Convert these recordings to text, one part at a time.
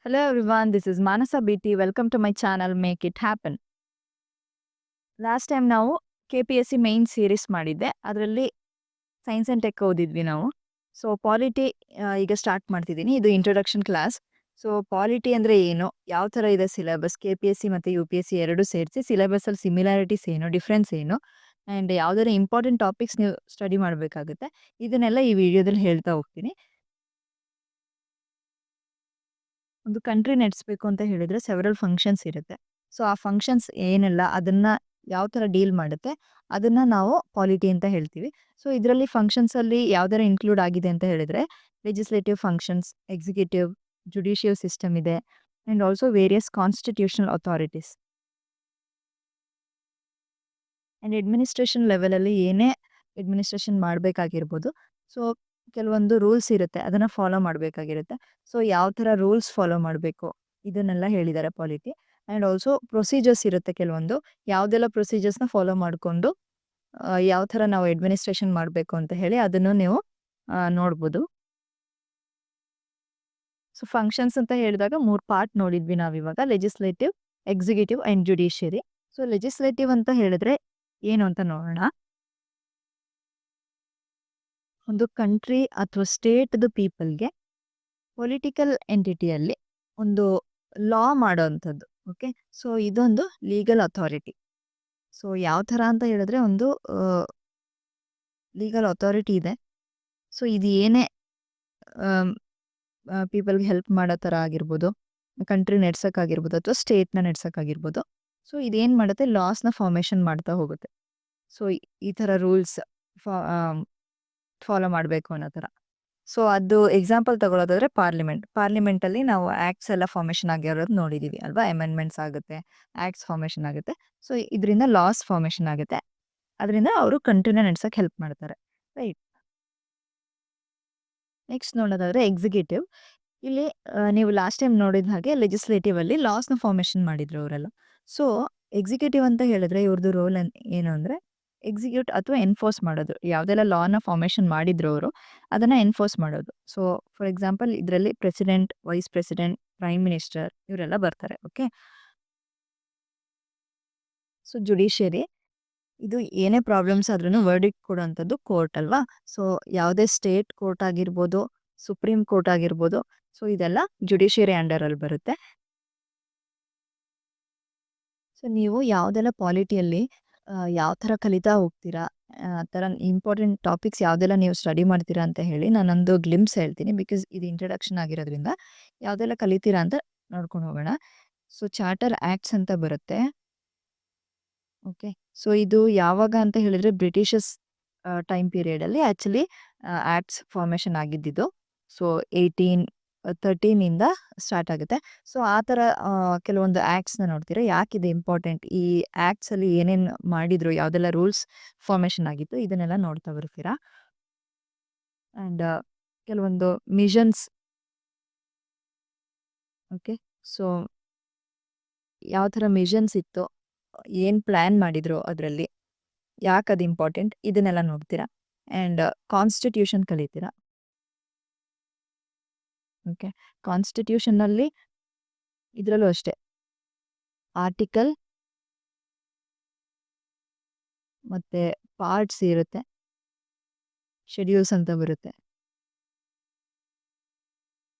Hello everyone, this is Manasa BT. Welcome to my channel Make It Happen. Last time ನಾವು KPSC main series ಮಾಡಿದ್ದೆ. ಅದರಲ್ಲಿ science and tech ಓದಿದ್ವಿ ನಾವು. So polity ಈಗ start ಮಾಡ್ತಿದ್ದೀನಿ. ಇದು introduction class. So polity ಅಂದರೆ ಏನು, ಯಾವ ಥರ ಇದೆ ಸಿಲೆಬಸ್, KPSC ಮತ್ತು UPSC ಎರಡೂ ಸೇರಿಸಿ ಸಿಲೆಬಸಲ್ಲಿ ಸಿಮಿಲಾರಿಟೀಸ್ ಏನು, ಡಿಫ್ರೆನ್ಸ್ ಏನು, ಆ್ಯಂಡ್ ಯಾವುದಾದ್ರು ಇಂಪಾರ್ಟೆಂಟ್ ಟಾಪಿಕ್ಸ್ ನೀವು ಸ್ಟಡಿ ಮಾಡಬೇಕಾಗುತ್ತೆ. ಇದನ್ನೆಲ್ಲ ಈ ವಿಡಿಯೋದಲ್ಲಿ ಹೇಳ್ತಾ ಹೋಗ್ತೀನಿ. ಒಂದು ಕಂಟ್ರಿ ನಡೆಸಬೇಕು ಅಂತ ಹೇಳಿದ್ರೆ ಸೆವೆರಲ್ ಫಂಕ್ಷನ್ಸ್ ಇರುತ್ತೆ. ಸೊ ಆ ಫಂಕ್ಷನ್ಸ್ ಏನೆಲ್ಲ ಅದನ್ನ ಯಾವ ಥರ ಡೀಲ್ ಮಾಡುತ್ತೆ ಅದನ್ನ ನಾವು ಪಾಲಿಟಿ ಅಂತ ಹೇಳ್ತೀವಿ. ಸೊ ಇದರಲ್ಲಿ ಫಂಕ್ಷನ್ಸಲ್ಲಿ ಯಾವ್ದಾರ ಇನ್ಕ್ಲೂಡ್ ಆಗಿದೆ ಅಂತ ಹೇಳಿದ್ರೆ legislative functions, executive, judicial system ಇದೆ, and also various constitutional authorities. And administration ಲೆವೆಲಲ್ಲಿ ಏನೇ ಅಡ್ಮಿನಿಸ್ಟ್ರೇಷನ್ ಮಾಡಬೇಕಾಗಿರ್ಬೋದು. ಸೊ ಕೆಲವೊಂದು ರೂಲ್ಸ್ ಇರುತ್ತೆ, ಅದನ್ನು ಫಾಲೋ ಮಾಡಬೇಕಾಗಿರುತ್ತೆ. ಸೊ ಯಾವ ಥರ ರೂಲ್ಸ್ ಫಾಲೋ ಮಾಡಬೇಕು ಇದನ್ನೆಲ್ಲ ಹೇಳಿದ್ದಾರೆ ಪಾಲಿಟಿ. ಆ್ಯಂಡ್ ಆಲ್ಸೋ ಪ್ರೊಸೀಜರ್ಸ್ ಇರುತ್ತೆ ಕೆಲವೊಂದು, ಯಾವುದೆಲ್ಲ ಪ್ರೊಸೀಜರ್ಸ್ನ ಫಾಲೋ ಮಾಡಿಕೊಂಡು ಯಾವ ಥರ ನಾವು ಅಡ್ಮಿನಿಸ್ಟ್ರೇಷನ್ ಮಾಡಬೇಕು ಅಂತ ಹೇಳಿ ಅದನ್ನು ನೀವು ನೋಡ್ಬೋದು. ಸೊ ಫಂಕ್ಷನ್ಸ್ ಅಂತ ಹೇಳಿದಾಗ 3 ಪಾರ್ಟ್ ನೋಡಿದ್ವಿ ನಾವಿವಾಗ: legislative, executive and judiciary. So legislative ಅಂತ ಹೇಳಿದ್ರೆ ಏನು ಅಂತ ನೋಡೋಣ. ಒಂದು ಕಂಟ್ರಿ ಅಥವಾ ಸ್ಟೇಟ್‌ದು ಪೀಪಲ್‌ಗೆ ಪೊಲಿಟಿಕಲ್ ಎಂಟಿಟಿಯಲ್ಲಿ ಒಂದು ಲಾ ಮಾಡೋವಂಥದ್ದು. ಓಕೆ. ಸೊ ಇದೊಂದು ಲೀಗಲ್ ಅಥಾರಿಟಿ. ಸೊ ಯಾವ ಥರ ಅಂತ ಹೇಳಿದ್ರೆ ಒಂದು ಲೀಗಲ್ ಅಥಾರಿಟಿ ಇದೆ. ಸೊ ಇದು ಏನೇ ಪೀಪಲ್‌ಗೆ ಹೆಲ್ಪ್ ಮಾಡೋ ಥರ ಆಗಿರ್ಬೋದು, ಕಂಟ್ರಿ ನಡ್ಸೋಕ್ಕಾಗಿರ್ಬೋದು ಅಥವಾ ಸ್ಟೇಟ್‌ನ ನಡ್ಸೋಕ್ಕಾಗಿರ್ಬೋದು. ಸೊ ಇದೇನು ಮಾಡುತ್ತೆ, ಲಾಸ್‌ನ ಫಾರ್ಮೇಷನ್ ಮಾಡ್ತಾ ಹೋಗುತ್ತೆ. ಸೊ ಈ ಥರ ರೂಲ್ಸ್ ಫಾ ಫಾಲೋ ಮಾಡಬೇಕು ಅನ್ನೋ ಥರ. ಸೊ ಅದು ಎಕ್ಸಾಂಪಲ್ ತಗೊಳ್ಳೋದಾದ್ರೆ ಪಾರ್ಲಿಮೆಂಟಲ್ಲಿ ನಾವು ಆ್ಯಕ್ಟ್ಸ್ ಎಲ್ಲ ಫಾರ್ಮೇಷನ್ ಆಗಿರೋದು ನೋಡಿದ್ದೀವಿ ಅಲ್ವಾ? ಅಮೆಂಡ್ಮೆಂಟ್ಸ್ ಆಗುತ್ತೆ, ಆ್ಯಕ್ಟ್ಸ್ ಫಾರ್ಮೇಷನ್ ಆಗುತ್ತೆ. ಸೊ ಇದರಿಂದ ಲಾಸ್ ಫಾರ್ಮೇಷನ್ ಆಗುತ್ತೆ. ಅದರಿಂದ ಅವರು ಕಂಟ್ರಿನ ನಡ್ಸೋಕ್ಕೆ ಹೆಲ್ಪ್ ಮಾಡ್ತಾರೆ. ರೈಟ್. ನೆಕ್ಸ್ಟ್ ನೋಡೋದಾದ್ರೆ ಎಕ್ಸಿಕ್ಯೂಟಿವ್. ಇಲ್ಲಿ ನೀವು ಲಾಸ್ಟ್ ಟೈಮ್ ನೋಡಿದ ಹಾಗೆ ಲೆಜಿಸ್ಲೇಟಿವ್ ಅಲ್ಲಿ ಲಾಸ್‌ನ ಫಾರ್ಮೇಷನ್ ಮಾಡಿದ್ರು ಅವರೆಲ್ಲ. ಸೊ ಎಕ್ಸಿಕ್ಯೂಟಿವ್ ಅಂತ ಹೇಳಿದ್ರೆ ಇವ್ರದ್ದು ರೋಲ್ ಏನು ಅಂದರೆ ಎಕ್ಸಿಕ್ಯೂಟ್ ಅಥವಾ ಎನ್ಫೋರ್ಸ್ ಮಾಡೋದು. ಯಾವುದೆಲ್ಲ ಲಾನ ಫಾರ್ಮೇಷನ್ ಮಾಡಿದ್ರು ಅವರು ಅದನ್ನ ಎನ್ಫೋರ್ಸ್ ಮಾಡೋದು. ಸೊ ಫಾರ್ ಎಕ್ಸಾಂಪಲ್ ಇದರಲ್ಲಿ president, vice president, prime minister ಇವರೆಲ್ಲ ಬರ್ತಾರೆ. ಓಕೆ. ಸೊ ಜುಡಿಷಿಯರಿ, ಇದು ಏನೇ ಪ್ರಾಬ್ಲಮ್ಸ್ ಆದ್ರೂ ವರ್ಡಿಕ್ಟ್ ಕೊಡುವಂಥದ್ದು ಕೋರ್ಟ್ ಅಲ್ವಾ? ಸೊ ಯಾವುದೇ ಸ್ಟೇಟ್ ಕೋರ್ಟ್ ಆಗಿರ್ಬೋದು, ಸುಪ್ರೀಂ ಕೋರ್ಟ್ ಆಗಿರ್ಬೋದು. ಸೊ ಇದೆಲ್ಲ ಜುಡಿಷಿಯರಿ ಅಂಡರಲ್ಲಿ ಬರುತ್ತೆ. ಸೊ ನೀವು ಯಾವುದೆಲ್ಲ ಪಾಲಿಟಿಯಲ್ಲಿ ಯಾವ ಥರ ಕಲಿತಾ ಹೋಗ್ತೀರಾ, ಆ ಥರ ಇಂಪಾರ್ಟೆಂಟ್ ಟಾಪಿಕ್ಸ್ ಯಾವುದೆಲ್ಲ ನೀವು ಸ್ಟಡಿ ಮಾಡ್ತೀರಾ ಅಂತ ಹೇಳಿ ನಾನೊಂದು ಗ್ಲಿಮ್ಸ್ ಹೇಳ್ತೀನಿ. ಬಿಕಾಸ್ ಇದು ಇಂಟ್ರಡಕ್ಷನ್ ಆಗಿರೋದ್ರಿಂದ ಯಾವುದೆಲ್ಲ ಕಲಿತೀರಾ ಅಂತ ನೋಡ್ಕೊಂಡು ಹೋಗೋಣ. ಸೊ ಚಾರ್ಟರ್ ಆ್ಯಕ್ಟ್ಸ್ ಅಂತ ಬರುತ್ತೆ. ಓಕೆ. ಸೊ ಇದು ಯಾವಾಗ ಅಂತ ಹೇಳಿದ್ರೆ ಬ್ರಿಟಿಷಸ್ ಟೈಮ್ ಪೀರಿಯಡಲ್ಲಿ ಆ್ಯಕ್ಚುಲಿ ಆ್ಯಕ್ಟ್ಸ್ ಫಾರ್ಮೇಷನ್ ಆಗಿದ್ದಿದ್ದು. ಸೊ 1813 ಇಂದ ಸ್ಟಾರ್ಟ್ ಆಗುತ್ತೆ. ಸೊ ಆ ಥರ ಕೆಲವೊಂದು ಆ್ಯಕ್ಟ್ಸ್ನ ನೋಡ್ತೀರಾ. ಯಾಕಿದೆ ಇಂಪಾರ್ಟೆಂಟ್, ಈ ಆ್ಯಕ್ಟ್ಸಲ್ಲಿ ಏನೇನು ಮಾಡಿದ್ರು, ಯಾವುದೆಲ್ಲ ರೂಲ್ಸ್ ಫಾರ್ಮೇಷನ್ ಆಗಿತ್ತು ಇದನ್ನೆಲ್ಲ ನೋಡ್ತಾ ಬರ್ತೀರಾ. ಆ್ಯಂಡ್ ಕೆಲವೊಂದು ಮಿಷನ್ಸ್. ಓಕೆ. ಸೊ ಯಾವ ಥರ ಮಿಷನ್ಸ್ ಇತ್ತು, ಏನು ಪ್ಲ್ಯಾನ್ ಮಾಡಿದ್ರು ಅದರಲ್ಲಿ, ಯಾಕೆ ಅದು ಇಂಪಾರ್ಟೆಂಟ್ ಇದನ್ನೆಲ್ಲ ನೋಡ್ತೀರಾ. ಆ್ಯಂಡ್ ಕಾನ್ಸ್ಟಿಟ್ಯೂಷನ್ ಕಲಿತೀರಾ. ಓಕೆ. ಕಾನ್ಸ್ಟಿಟ್ಯೂಷನ್ನಲ್ಲಿ ಇದರಲ್ಲೂ ಅಷ್ಟೇ ಆರ್ಟಿಕಲ್ ಮತ್ತು ಪಾರ್ಟ್ಸ್ ಇರುತ್ತೆ, ಶೆಡ್ಯೂಲ್ಸ್ ಅಂತ ಬರುತ್ತೆ.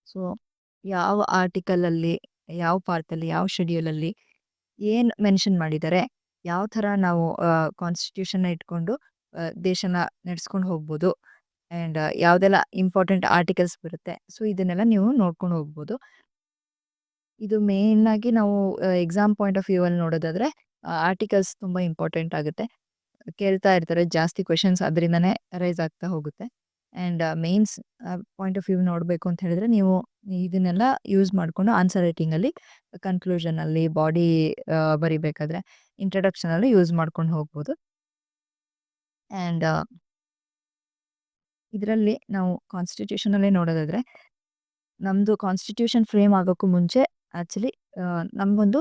ಸೊ ಯಾವ ಆರ್ಟಿಕಲಲ್ಲಿ, ಯಾವ ಪಾರ್ಟಲ್ಲಿ, ಯಾವ ಶೆಡ್ಯೂಲಲ್ಲಿ ಏನು ಮೆನ್ಷನ್ ಮಾಡಿದ್ದಾರೆ, ಯಾವ ಥರ ನಾವು ಕಾನ್ಸ್ಟಿಟ್ಯೂಷನ್ನ ಇಟ್ಕೊಂಡು ದೇಶನ ನಡೆಸ್ಕೊಂಡು ಹೋಗ್ಬೋದು, ಆ್ಯಂಡ್ ಯಾವುದೆಲ್ಲ ಇಂಪಾರ್ಟೆಂಟ್ ಆರ್ಟಿಕಲ್ಸ್ ಬರುತ್ತೆ. ಸೊ ಇದನ್ನೆಲ್ಲ ನೀವು ನೋಡ್ಕೊಂಡು ಹೋಗ್ಬೋದು. ಇದು ಮೇಯ್ನಾಗಿ ನಾವು ಎಕ್ಸಾಮ್ ಪಾಯಿಂಟ್ ಆಫ್ ವ್ಯೂ ಅಲ್ಲಿ ನೋಡೋದಾದ್ರೆ ಆರ್ಟಿಕಲ್ಸ್ ತುಂಬ ಇಂಪಾರ್ಟೆಂಟ್ ಆಗುತ್ತೆ. ಕೇಳ್ತಾ ಇರ್ತಾರೆ, ಜಾಸ್ತಿ ಕ್ವೆಶನ್ಸ್ ಅದರಿಂದನೇ ರೈಸ್ ಆಗ್ತಾ ಹೋಗುತ್ತೆ. And mains point of view ನೋಡಬೇಕು ಅಂತ ಹೇಳಿದ್ರೆ ನೀವು ಇದನ್ನೆಲ್ಲ ಯೂಸ್ ಮಾಡಿಕೊಂಡು ಆನ್ಸರ್ ರೈಟಿಂಗಲ್ಲಿ, ಕನ್ಕ್ಲೂಷನಲ್ಲಿ, ಬಾಡಿ ಬರಿಬೇಕಾದ್ರೆ, ಇಂಟ್ರಡಕ್ಷನಲ್ಲಿ ಯೂಸ್ ಮಾಡ್ಕೊಂಡು ಹೋಗ್ಬೋದು. ಆ್ಯಂಡ್ ಇದರಲ್ಲಿ ನಾವು ಕಾನ್ಸ್ಟಿಟ್ಯೂಷನಲ್ಲೇ ನೋಡೋದಾದ್ರೆ ನಮ್ಮದು ಕಾನ್ಸ್ಟಿಟ್ಯೂಷನ್ ಫ್ರೇಮ್ ಆಗೋಕ್ಕೂ ಮುಂಚೆ ಆ್ಯಕ್ಚುಲಿ ನಮಗೊಂದು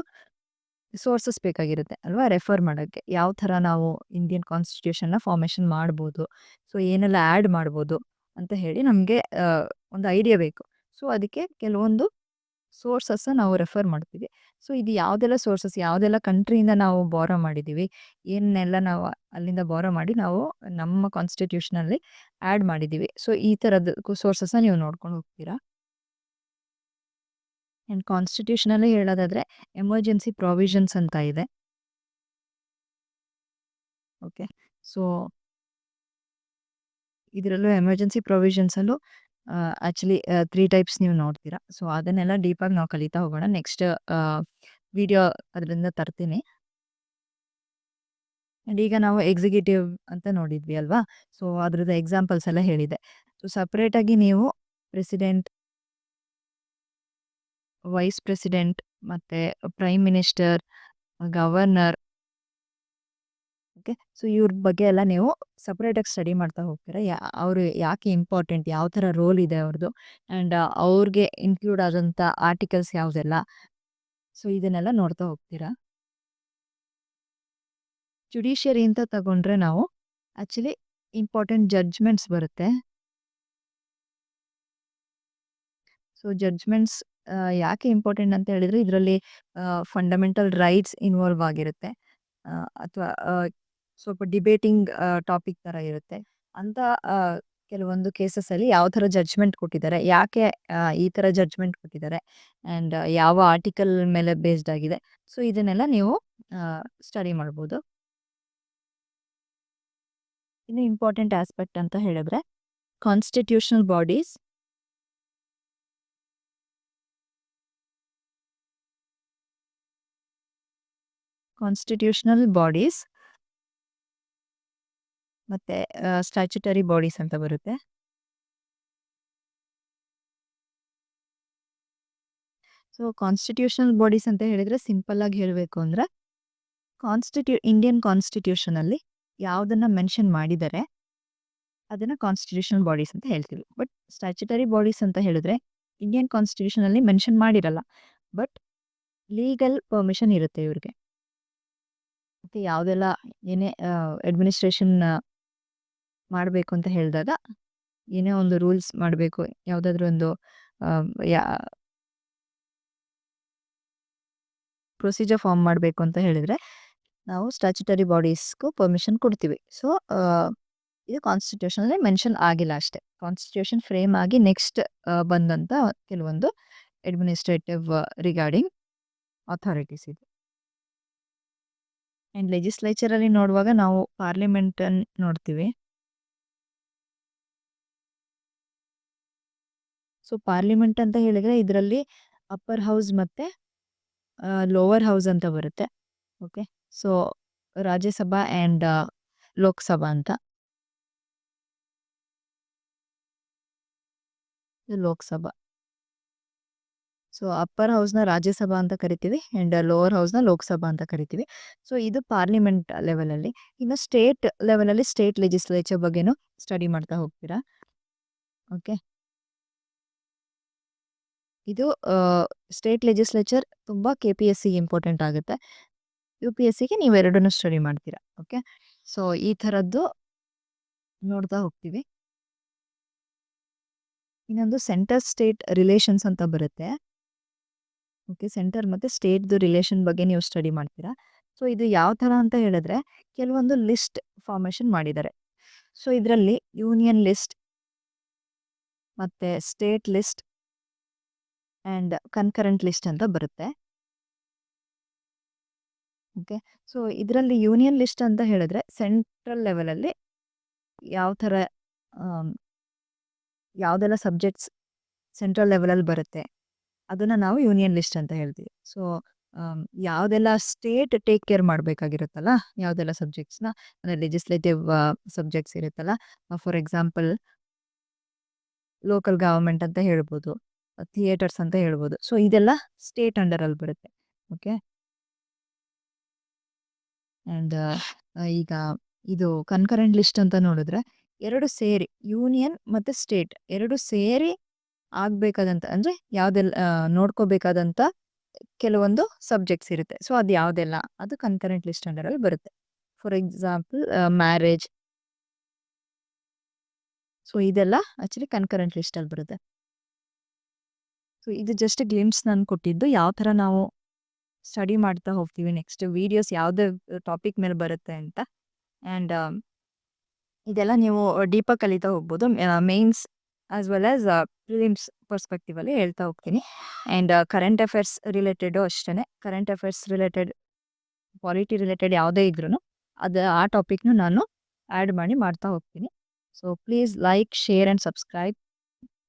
ಸೋರ್ಸಸ್ ಬೇಕಾಗಿರುತ್ತೆ ಅಲ್ವಾ, ರೆಫರ್ ಮಾಡೋಕ್ಕೆ. ಯಾವ ಥರ ನಾವು ಇಂಡಿಯನ್ ಕಾನ್ಸ್ಟಿಟ್ಯೂಷನ್ನ ಫಾರ್ಮೇಷನ್ ಮಾಡ್ಬೋದು, ಸೊ ಏನೆಲ್ಲ ಆ್ಯಡ್ ಮಾಡ್ಬೋದು ಅಂತ ಹೇಳಿ ನಮಗೆ ಒಂದು ಐಡಿಯಾ ಬೇಕು. ಸೊ ಅದಕ್ಕೆ ಕೆಲವೊಂದು ಸೋರ್ಸಸ್‌ನ ನಾವು ರೆಫರ್ ಮಾಡ್ತೀವಿ. ಸೊ ಇದು ಯಾವುದೆಲ್ಲ ಸೋರ್ಸಸ್, ಯಾವುದೆಲ್ಲ ಕಂಟ್ರಿಯಿಂದ ನಾವು ಬಾರೋ ಮಾಡಿದ್ದೀವಿ, ಏನ್ನೆಲ್ಲ ನಾವು ಅಲ್ಲಿಂದ ಬಾರೋ ಮಾಡಿ ನಾವು ನಮ್ಮ ಕಾನ್ಸ್ಟಿಟ್ಯೂಷನಲ್ಲಿ ಆಡ್ ಮಾಡಿದ್ದೀವಿ. ಸೊ ಈ ಥರದ್ದು ಸೋರ್ಸಸ್‌ನ ನೀವು ನೋಡ್ಕೊಂಡು ಹೋಗ್ತೀರಾ. ಆ್ಯಂಡ್ ಕಾನ್ಸ್ಟಿಟ್ಯೂಷನಲ್ಲಿ ಹೇಳೋದಾದ್ರೆ ಎಮರ್ಜೆನ್ಸಿ ಪ್ರಾವಿಷನ್ಸ್ ಅಂತ ಇದೆ. ಓಕೆ. ಸೊ ಇದರಲ್ಲೂ ಎಮರ್ಜೆನ್ಸಿ ಪ್ರೊವಿಷನ್ಸಲ್ಲೂ ಆ್ಯಕ್ಚುಲಿ 3 ಟೈಪ್ಸ್ ನೀವು ನೋಡ್ತೀರಾ. ಸೊ ಅದನ್ನೆಲ್ಲ ಡೀಪಾಗಿ ನಾವು ಕಲಿತಾ ಹೋಗೋಣ. ನೆಕ್ಸ್ಟ್ ವಿಡಿಯೋ ಅದರಿಂದ ತರ್ತೀನಿ. ಆ್ಯಂಡ್ ಈಗ ನಾವು ಎಕ್ಸಿಕ್ಯೂಟಿವ್ ಅಂತ ನೋಡಿದ್ವಿ ಅಲ್ವಾ? ಸೊ ಅದ್ರದ್ದು ಎಕ್ಸಾಂಪಲ್ಸ್ ಎಲ್ಲ ಹೇಳಿದೆ. ಸೊ ಸಪ್ರೇಟಾಗಿ ನೀವು ಪ್ರೆಸಿಡೆಂಟ್, ವೈಸ್ ಪ್ರೆಸಿಡೆಂಟ್, ಮತ್ತೆ prime minister, governor, okay. So ಇವ್ರ ಬಗ್ಗೆ ಎಲ್ಲ ನೀವು ಸಪ್ರೇಟಾಗಿ ಸ್ಟಡಿ ಮಾಡ್ತಾ ಹೋಗ್ತೀರಾ. ಅವರು ಯಾಕೆ ಇಂಪಾರ್ಟೆಂಟ್, ಯಾವ ಥರ ರೋಲ್ ಇದೆ ಅವ್ರದ್ದು, ಆ್ಯಂಡ್ ಅವ್ರಿಗೆ ಇನ್ಕ್ಲೂಡ್ ಆದಂಥ ಆರ್ಟಿಕಲ್ಸ್ ಯಾವುದೆಲ್ಲ. ಸೊ ಇದನ್ನೆಲ್ಲ ನೋಡ್ತಾ ಹೋಗ್ತೀರಾ. ಜುಡಿಷಿಯರಿ ಅಂತ ತಗೊಂಡ್ರೆ ನಾವು ಆ್ಯಕ್ಚುಲಿ ಇಂಪಾರ್ಟೆಂಟ್ ಜಡ್ಜ್ಮೆಂಟ್ಸ್ ಬರುತ್ತೆ. ಸೊ ಜಡ್ಜ್ಮೆಂಟ್ಸ್ ಯಾಕೆ ಇಂಪಾರ್ಟೆಂಟ್ ಅಂತ ಹೇಳಿದ್ರೆ ಇದರಲ್ಲಿ ಫಂಡಮೆಂಟಲ್ ರೈಟ್ಸ್ ಇನ್ವಾಲ್ವ್ ಆಗಿರುತ್ತೆ. ಅಥವಾ ಸ್ವಲ್ಪ ಡಿಬೇಟಿಂಗ್ ಟಾಪಿಕ್ ಥರ ಇರುತ್ತೆ. ಅಂತ ಕೆಲವೊಂದು ಕೇಸಸಲ್ಲಿ ಯಾವ ಥರ ಜಡ್ಜ್ಮೆಂಟ್ ಕೊಟ್ಟಿದ್ದಾರೆ, ಯಾಕೆ ಈ ಥರ ಜಡ್ಜ್ಮೆಂಟ್ ಕೊಟ್ಟಿದ್ದಾರೆ, ಆ್ಯಂಡ್ ಯಾವ ಆರ್ಟಿಕಲ್ ಮೇಲೆ ಬೇಸ್ಡ್ ಆಗಿದೆ. ಸೊ ಇದನ್ನೆಲ್ಲ ನೀವು ಸ್ಟಡಿ ಮಾಡ್ಬೋದು. ಇನ್ನು ಇಂಪಾರ್ಟೆಂಟ್ ಆಸ್ಪೆಕ್ಟ್ ಅಂತ ಹೇಳಿದ್ರೆ ಕಾನ್ಸ್ಟಿಟ್ಯೂಷನಲ್ ಬಾಡೀಸ್, ಕಾನ್ಸ್ಟಿಟ್ಯೂಷನಲ್ ಬಾಡೀಸ್ ಮತ್ತೆ ಸ್ಟ್ಯಾಚ್ಯುಟರಿ ಬಾಡೀಸ್ ಅಂತ ಬರುತ್ತೆ. ಸೊ ಕಾನ್ಸ್ಟಿಟ್ಯೂಷನಲ್ ಬಾಡೀಸ್ ಅಂತ ಹೇಳಿದ್ರೆ ಸಿಂಪಲ್ ಆಗಿ ಹೇಳಬೇಕು ಅಂದ್ರೆ ಇಂಡಿಯನ್ ಕಾನ್ಸ್ಟಿಟ್ಯೂಷನಲ್ಲಿ ಯಾವುದನ್ನ ಮೆನ್ಷನ್ ಮಾಡಿದ್ದಾರೆ ಅದನ್ನ ಕಾನ್ಸ್ಟಿಟ್ಯೂಷನಲ್ ಬಾಡೀಸ್ ಅಂತ ಹೇಳ್ತೀವಿ. ಬಟ್ ಸ್ಟ್ಯಾಚ್ಯುಟರಿ ಬಾಡೀಸ್ ಅಂತ ಹೇಳಿದ್ರೆ ಇಂಡಿಯನ್ ಕಾನ್ಸ್ಟಿಟ್ಯೂಷನಲ್ಲಿ ಮೆನ್ಷನ್ ಮಾಡಿರಲ್ಲ, ಬಟ್ ಲೀಗಲ್ ಪರ್ಮಿಷನ್ ಇರುತ್ತೆ ಇವ್ರಿಗೆ. ಮತ್ತೆ ಯಾವುದೆಲ್ಲ ಏನೇ ಅಡ್ಮಿನಿಸ್ಟ್ರೇಷನ್ ಮಾಡಬೇಕು ಅಂತ ಹೇಳಿದಾಗ, ಏನೇ ಒಂದು ರೂಲ್ಸ್ ಮಾಡಬೇಕು, ಯಾವುದಾದ್ರೂ ಒಂದು ಯಾ ಪ್ರೊಸೀಜರ್ ಫಾರ್ಮ್ ಮಾಡಬೇಕು ಅಂತ ಹೇಳಿದ್ರೆ ನಾವು ಸ್ಟ್ಯಾಚ್ಯುಟರಿ ಬಾಡೀಸ್ಗೂ ಪರ್ಮಿಷನ್ ಕೊಡ್ತೀವಿ. ಸೊ ಇದು ಕಾನ್ಸ್ಟಿಟ್ಯೂಷನಲ್ಲಿ ಮೆನ್ಷನ್ ಆಗಿಲ್ಲ ಅಷ್ಟೇ. ಕಾನ್ಸ್ಟಿಟ್ಯೂಷನ್ ಫ್ರೇಮ್ ಆಗಿ ನೆಕ್ಸ್ಟ್ ಬಂದಂಥ ಕೆಲವೊಂದು ಅಡ್ಮಿನಿಸ್ಟ್ರೇಟಿವ್ ರಿಗಾರ್ಡಿಂಗ್ ಅಥಾರಿಟೀಸ್ ಇದು. ಆ್ಯಂಡ್ ಲೆಜಿಸ್ಲೇಚರಲ್ಲಿ ನೋಡುವಾಗ ನಾವು ಪಾರ್ಲಿಮೆಂಟನ್ನು ನೋಡ್ತೀವಿ. ಸೊ ಪಾರ್ಲಿಮೆಂಟ್ ಅಂತ ಹೇಳಿದ್ರೆ ಇದರಲ್ಲಿ ಅಪ್ಪರ್ ಹೌಸ್ ಮತ್ತೆ ಲೋವರ್ ಹೌಸ್ ಅಂತ ಬರುತ್ತೆ. Okay. So Rajya Sabha and Lok Sabha ಅಂತ. ಇದು ಲೋಕಸಭಾ. ಸೊ ಅಪ್ಪರ್ ಹೌಸ್ನ ರಾಜ್ಯಸಭಾ ಅಂತ ಕರಿತೀವಿ ಆ್ಯಂಡ್ ಲೋವರ್ ಹೌಸ್ನ ಲೋಕಸಭಾ ಅಂತ ಕರಿತೀವಿ. ಸೊ ಇದು ಪಾರ್ಲಿಮೆಂಟ್ ಲೆವೆಲಲ್ಲಿ. ಇನ್ನು ಸ್ಟೇಟ್ ಲೆವೆಲಲ್ಲಿ ಸ್ಟೇಟ್ ಲೆಜಿಸ್ಲೇಚರ್ ಬಗ್ಗೆನೂ ಸ್ಟಡಿ ಮಾಡ್ತಾ ಹೋಗ್ತೀರಾ. ಓಕೆ. ಇದು ಸ್ಟೇಟ್ ಲೆಜಿಸ್ಲೇಚರ್ ತುಂಬ KPSCಗೆ ಇಂಪಾರ್ಟೆಂಟ್ ಆಗುತ್ತೆ. UPSCಗೆ ನೀವು ಎರಡನ್ನೂ ಸ್ಟಡಿ ಮಾಡ್ತೀರಾ. ಓಕೆ. ಸೊ ಈ ಥರದ್ದು ನೋಡ್ತಾ ಹೋಗ್ತೀವಿ. ಇನ್ನೊಂದು ಸೆಂಟರ್ ಸ್ಟೇಟ್ ರಿಲೇಷನ್ಸ್ ಅಂತ ಬರುತ್ತೆ. ಓಕೆ. ಸೆಂಟರ್ ಮತ್ತು ಸ್ಟೇಟ್ದು ರಿಲೇಷನ್ ಬಗ್ಗೆ ನೀವು ಸ್ಟಡಿ ಮಾಡ್ತೀರಾ. ಸೊ ಇದು ಯಾವ ಥರ ಅಂತ ಹೇಳಿದ್ರೆ ಕೆಲವೊಂದು ಲಿಸ್ಟ್ ಫಾರ್ಮೇಷನ್ ಮಾಡಿದ್ದಾರೆ. ಸೊ ಇದರಲ್ಲಿ ಯೂನಿಯನ್ ಲಿಸ್ಟ್ ಮತ್ತು state list and concurrent list ಅಂತ ಬರುತ್ತೆ. ಓಕೆ. ಸೊ ಇದರಲ್ಲಿ ಯೂನಿಯನ್ ಲಿಸ್ಟ್ ಅಂತ ಹೇಳಿದ್ರೆ ಸೆಂಟ್ರಲ್ ಲೆವೆಲಲ್ಲಿ ಯಾವ ಥರ ಯಾವುದೆಲ್ಲ ಸಬ್ಜೆಕ್ಟ್ಸ್ ಸೆಂಟ್ರಲ್ ಲೆವೆಲಲ್ಲಿ ಬರುತ್ತೆ ಅದನ್ನು ನಾವು ಯೂನಿಯನ್ ಲಿಸ್ಟ್ ಅಂತ ಹೇಳ್ತೀವಿ. ಸೊ ಯಾವುದೆಲ್ಲ ಸ್ಟೇಟ್ ಟೇಕ್ ಕೇರ್ ಮಾಡಬೇಕಾಗಿರುತ್ತಲ್ಲ, ಯಾವುದೆಲ್ಲ ಸಬ್ಜೆಕ್ಟ್ಸ್ನ, ಅಂದರೆ ಲೆಜಿಸ್ಲೇಟಿವ್ ಸಬ್ಜೆಕ್ಟ್ಸ್ ಇರುತ್ತಲ್ಲ, ಫಾರ್ ಎಕ್ಸಾಂಪಲ್ ಲೋಕಲ್ ಗವರ್ಮೆಂಟ್ ಅಂತ ಹೇಳ್ಬೋದು, ಥಿಯೇಟರ್ಸ್ ಅಂತ ಹೇಳ್ಬೋದು. ಸೊ ಇದೆಲ್ಲ ಸ್ಟೇಟ್ ಅಂಡರಲ್ಲಿ ಬರುತ್ತೆ. ಓಕೆ. ಆ್ಯಂಡ್ ಈಗ ಇದು ಕನ್ಕರೆಂಟ್ ಲಿಸ್ಟ್ ಅಂತ ನೋಡಿದ್ರೆ ಎರಡು ಸೇರಿ ಯೂನಿಯನ್ ಮತ್ತು ಸ್ಟೇಟ್ ಎರಡು ಸೇರಿ ಆಗಬೇಕಾದಂಥ, ಅಂದರೆ ಯಾವುದೆಲ್ಲ ನೋಡ್ಕೋಬೇಕಾದಂಥ ಕೆಲವೊಂದು ಸಬ್ಜೆಕ್ಟ್ಸ್ ಇರುತ್ತೆ. ಸೊ ಅದು ಯಾವುದೆಲ್ಲ ಅದು ಕನ್ಕರೆಂಟ್ ಲಿಸ್ಟ್ ಅಂಡರಲ್ಲಿ ಬರುತ್ತೆ. For example marriage. ಸೊ ಇದೆಲ್ಲ ಆ್ಯಕ್ಚುಲಿ ಕನ್ಕರೆಂಟ್ ಲಿಸ್ಟಲ್ಲಿ ಬರುತ್ತೆ. ಸೊ ಇದು ಜಸ್ಟ್ ಗ್ಲಿಮ್ಸ್ ನಾನು ಕೊಟ್ಟಿದ್ದು ಯಾವ ಥರ ನಾವು ಸ್ಟಡಿ ಮಾಡ್ತಾ ಹೋಗ್ತೀವಿ ನೆಕ್ಸ್ಟ್ ವೀಡಿಯೋಸ್ ಯಾವುದೇ ಟಾಪಿಕ್ ಮೇಲೆ ಬರುತ್ತೆ ಅಂತ. ಆ್ಯಂಡ್ ಇದೆಲ್ಲ ನೀವು ಡೀಪಾಗಿ ಕಲಿತಾ ಹೋಗ್ಬೋದು. Mains as well as prelims perspectively ಹೇಳ್ತಾ ಹೋಗ್ತೀನಿ. ಆ್ಯಂಡ್ ಕರೆಂಟ್ ಅಫೇರ್ಸ್ ರಿಲೇಟೆಡು ಅಷ್ಟೇ. Current affairs related, polity related ಯಾವುದೇ ಇದ್ರೂ ಅದು ಆ ಟಾಪಿಕ್ನು ನಾನು ಆ್ಯಡ್ ಮಾಡಿ ಮಾಡ್ತಾ ಹೋಗ್ತೀನಿ. So please like, share and subscribe.